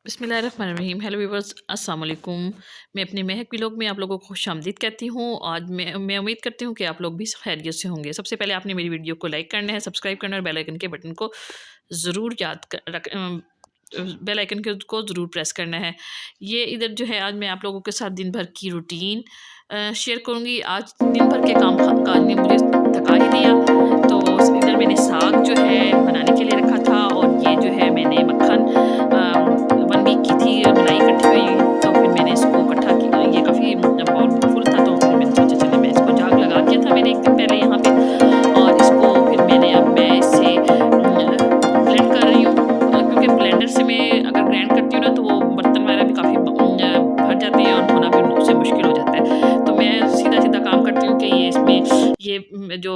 बिस्मिल्लाहिर्रहमानिर्रहीम। Hello viewers, अस्सलाम वालेकुम। मैं अपने महक व्लॉग में आप लोगों को खुशामदीद कहती हूँ। आज मैं उम्मीद करती हूँ कि आप लोग भी खैरियत से होंगे। सबसे पहले आपने मेरी वीडियो को लाइक करना है, सब्सक्राइब करना है और बेल आइकन के बटन को ज़रूर बेल आइकन को ज़रूर प्रेस करना है। ये इधर जो है, आज मैं आप लोगों के साथ दिन भर की रूटीन शेयर करूँगी। आज दिन भर के काम काज ने मुझे थका ही दिया, तो इधर मैंने साग जो है बनाने के लिए रखा था और ये जो है मैंने मक्खन 1 वीक की थी मलाई इकट्ठी हुई, तो फिर मैंने इसको इकट्ठा किया। ये काफ़ी बाउल फुल था, तो फिर मैंने सोचा चलो मैं इसको जाग लगा दिया था मैंने 1 दिन पहले यहाँ पे, और इसको फिर मैं इससे ब्लेंड कर रही हूँ, क्योंकि ब्लेंडर से मैं अगर ग्राइंड करती हूँ ना तो वो बर्तन वगैरह भी काफ़ी भर जाते हैं और धोना भी उससे मुश्किल हो जाता है। तो मैं सीधा-सीधा काम करती हूँ कि जो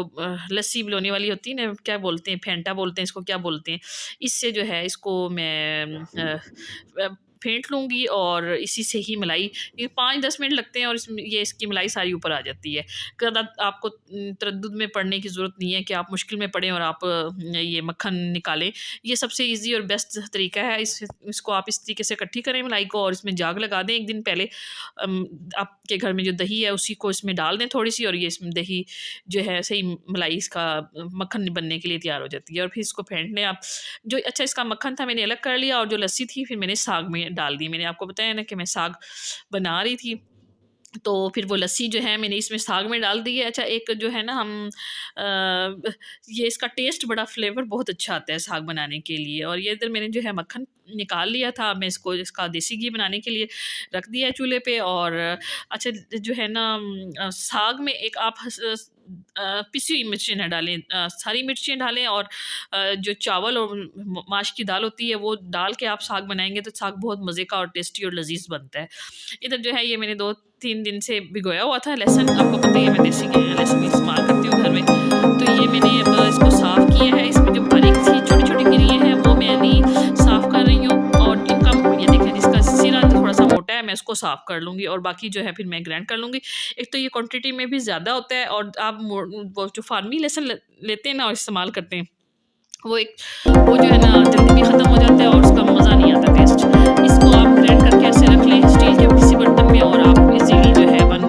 लस्सी बिलोने वाली होती है ना, क्या बोलते हैं, फेंटा बोलते हैं इसको, क्या बोलते हैं, इससे जो है इसको मैं फेंट लूँगी और इसी से ही मलाई, ये 5-10 मिनट लगते हैं और इसकी मलाई सारी ऊपर आ जाती है। ज़्यादा आपको तरद्दुद में पड़ने की ज़रूरत नहीं है कि आप मुश्किल में पड़ें और आप ये मक्खन निकालें। ये सबसे ईज़ी और बेस्ट तरीका है। इसको आप इस तरीके से इकट्ठी करें मलाई को और इसमें जाग लगा दें 1 दिन पहले। आपके घर में जो दही है उसी को इसमें डाल दें थोड़ी-सी, और ये इसमें दही जो है सही मलाई इसका मक्खन बनने के लिए तैयार हो जाती है। और फिर इसको फेंट लें आप। जो अच्छा इसका मक्खन था मैंने अलग कर लिया, और जो लस्सी थी फिर मैंने साग में डाल दी। मैंने आपको बताया ना कि मैं साग बना रही थी, तो फिर वो लस्सी जो है मैंने इसमें साग में डाल दी है। अच्छा, एक जो है ना ये इसका टेस्ट बड़ा फ्लेवर बहुत अच्छा आता है साग बनाने के लिए। और ये इधर मैंने जो है मक्खन निकाल लिया था, मैं इसको इसका देसी घी बनाने के लिए रख दिया है चूल्हे पे। और अच्छा जो है ना साग में एक आप पिसी हुई मिर्चें ना डालें, सारी मिर्चें डालें, और जो चावल और माश की दाल होती है वो डाल के आप साग बनाएँगे तो साग बहुत मज़े का और टेस्टी और लज़ीज़ बनता है। इधर जो है ये मैंने 2-3 दिन से भिगोया हुआ था लहसुन, आपको पता ही है मैं देसी लहसुन इस्तेमाल करती हूँ घर में। तो ये मैंने अब इसको साफ़ किया है, इसमें जो बारीक सी छोटी-छोटी गिरियाँ हैं वो मैं अभी साफ़ कर रही हूँ। और इनका ये देखें, जिसका सिरा थोड़ा-सा मोटा है मैं उसको साफ़ कर लूँगी, और बाकी जो है फिर मैं ग्राइंड कर लूँगी। एक तो ये क्वांटिटी में भी ज़्यादा होता है, और आप वो जो फार्मी लहसुन लेते हैं ना और इस्तेमाल करते हैं, वो जो है ना जल्दी भी ख़त्म हो जाता है और उसका मज़ा नहीं आता टेस्ट। इसको आप ग्राइंड करके ऐसे रख लें स्टील के किसी बर्तन में, और आप इज़िली जो है 1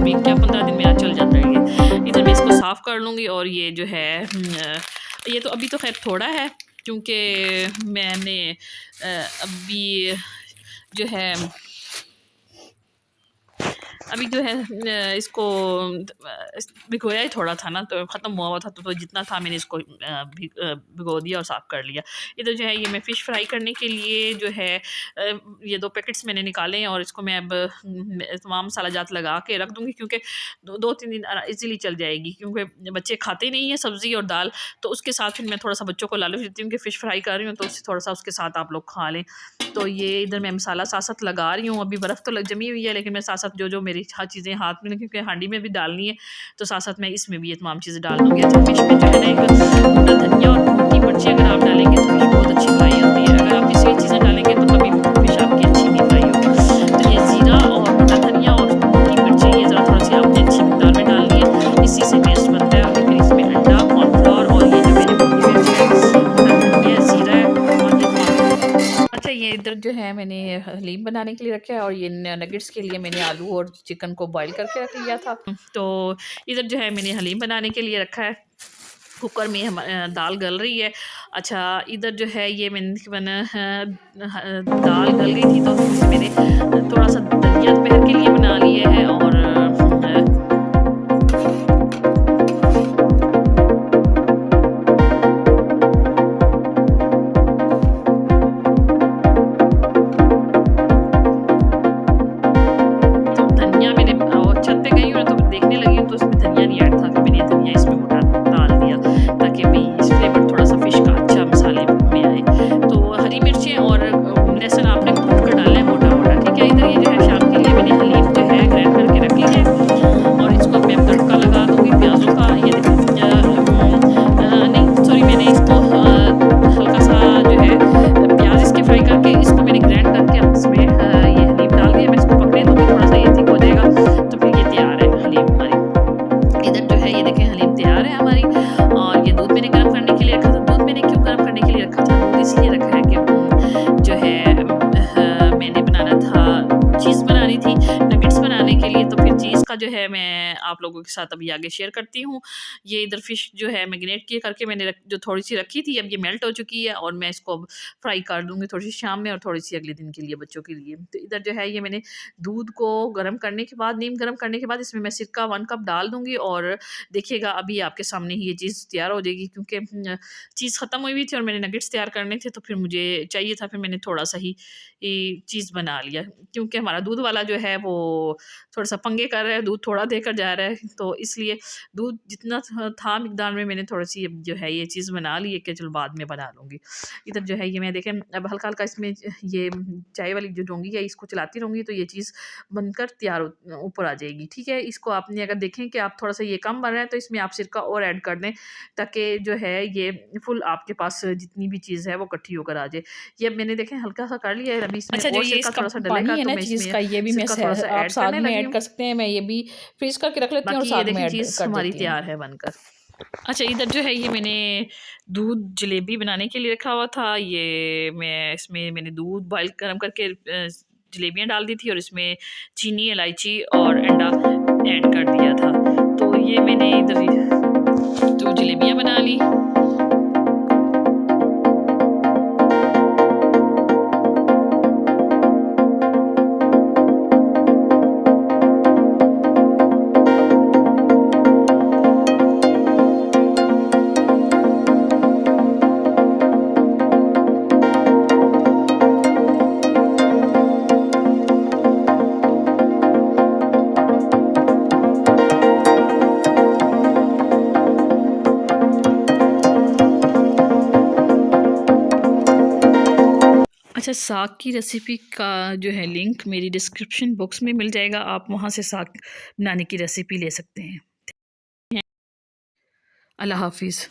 वीक क्या 15 दिन में चल जाता है ये। इधर मैं इसको साफ़ कर लूँगी। और ये जो है ये तो अभी तो खैर थोड़ा है, क्योंकि मैंने अभी जो है इसको भिगोया ही थोड़ा था ना, तो ख़त्म हुआ था, तो जितना था मैंने इसको भिगो दिया और साफ़ कर लिया। इधर जो है ये मैं फ़िश फ्राई करने के लिए जो है ये 2 पैकेट्स मैंने निकाले हैं, और इसको मैं अब तमाम मसाला जात लगा के रख दूँगी, क्योंकि 2-3 दिन ईज़िली चल जाएगी, क्योंकि बच्चे खाते नहीं हैं सब्ज़ी और दाल। तो उसके साथ फिर मैं थोड़ा-सा बच्चों को लालच देती हूँ कि फ़िश फ्राई कर रही हूँ, तो थोड़ा-सा उसके साथ आप लोग खा लें। तो ये इधर मैं मसाला साथ-साथ लगा रही हूँ। अभी बर्फ़ तो जमी हुई है, लेकिन मैं साथ-साथ जो मेरी हर चीज़ें हाथ में, क्योंकि हांडी में भी डालनी है, तो साथ-साथ मैं इसमें भी ये तमाम चीज़ें डाल दूँगी। अच्छा, फ़िश में जो है ना एक मोटा धनिया और मोटी मिर्ची अगर आप डालेंगे तो फ़िश बहुत अच्छी फ्राई होती है। अगर आप इसी चीज़ें डालेंगे तो कभी फ़िश आपकी अच्छी नहीं फ्राई होगी। तो ये ज़ीरा और मोटा धनिया और मोटी मिर्ची ये ज़रा थोड़ी-सी आपने अच्छी मिक़दार में डालनी है, इसी से टेस्ट बनता है। और फिर इसमें अंडा, कॉर्नफ्लोर और ये जो मैंने मोटी मिर्च है, मोटा धनिया, ज़ीरा है, और ये अच्छा, ये इधर जो है मैंने हलीम बनाने के लिए रखा है, और ये नगेट्स के लिए मैंने आलू और चिकन को बॉईल करके रख लिया था। तो इधर जो है मैंने हलीम बनाने के लिए रखा है, कुकर में दाल गल रही है। अच्छा, इधर जो है ये मैंने दाल गल गई थी, तो मैंने थोड़ा-सा दलिया दोपहर के लिए बना लिया है। और धनिया मैंने छत पे गई हूँ ना, तो देखने लगी हूँ तो उसमें धनिया नहीं ऐड था, तो मैंने धनिया इसमें मोटा डाल दिया, ताकि अभी इस फ्लेवर थोड़ा-सा फ़िश का अच्छा मसाले में आए। तो हरी मिर्चें और लहसुन आपने कूट कर डालना है मोटा-मोटा, ठीक है। इधर ये जो है शाम के लिए मैंने हलीम जो है ग्राइंड करके रख ली तरीका जो है मैं आप लोगों के साथ अभी आगे शेयर करती हूँ। ये इधर फ़िश जो है मैरिनेट किए करके मैंने जो थोड़ी-सी रखी थी, अब ये मेल्ट हो चुकी है और मैं इसको अब फ्राई कर दूँगी थोड़ी-सी शाम में और थोड़ी-सी अगले दिन के लिए बच्चों के लिए। तो इधर जो है ये मैंने दूध को गर्म करने के बाद, नीम गर्म करने के बाद इसमें मैं सिरका 1 कप डाल दूँगी और देखिएगा अभी आपके सामने ही ये चीज़ तैयार हो जाएगी, क्योंकि चीज़ ख़त्म हुई हुई थी और मैंने नगेट्स तैयार करने थे, तो फिर मुझे चाहिए था, फिर मैंने थोड़ा-सा ही ये चीज़ बना लिया, क्योंकि हमारा दूध वाला जो है वो थोड़ा-सा पंगे कर रहा है, दूध थोड़ा देकर जा रहा है, तो इसलिए दूध जितना था मिकदार में मैंने थोड़ी-सी जो है ये चीज़ बना ली है कि चलो बाद में बना लूँगी। इधर जो है ये मैं देखें अब हल्का-हल्का इसमें ये चाय वाली जो डोंगी है इसको चलाती रहूँगी तो ये चीज़ बनकर तैयार ऊपर आ जाएगी, ठीक है? इसको आपने अगर देखें कि आप थोड़ा-सा ये कम बन रहा है तो इसमें आप सिरका और ऐड कर दें, ताकि जो है ये फुल आपके पास जितनी भी चीज़ है वो इकट्ठी होकर आ जाए। ये अब मैंने देखें हल्का-सा कर लिया है, अभी इसमें अच्छा, जो और ये सिरका इसका थोड़ा-सा डलेगा पानी है तो ना मैं चीज़ इसमें का, ये भी मैं सिरका थोड़ा-सा आप ऐड साथ करने में लगी ऐड हूँ। कर सकते हैं, मैं ये भी फ्रीज़ करके रख लेती हूँ और बाकी ये साथ में देखें ऐड चीज़ कर हमारी देती हूँ। तैयार है बनकर। अच्छा, इधर जो है ये मैंने दूध जलेबी बनाने के लिए रखा हुआ था। ये मैं इसमें मैंने दूध बॉयल गर्म करके जलेबियाँ डाल दी थी और इसमें चीनी, इलायची और अंडा ऐड कर दिया था। तो ये मैंने इधर तो जलेबियाँ बना ली। अच्छा, साग की रेसिपी का जो है लिंक मेरी डिस्क्रिप्शन बॉक्स में मिल जाएगा, आप वहाँ से साग बनाने की रेसिपी ले सकते हैं। अल्लाह हाफ़िज़।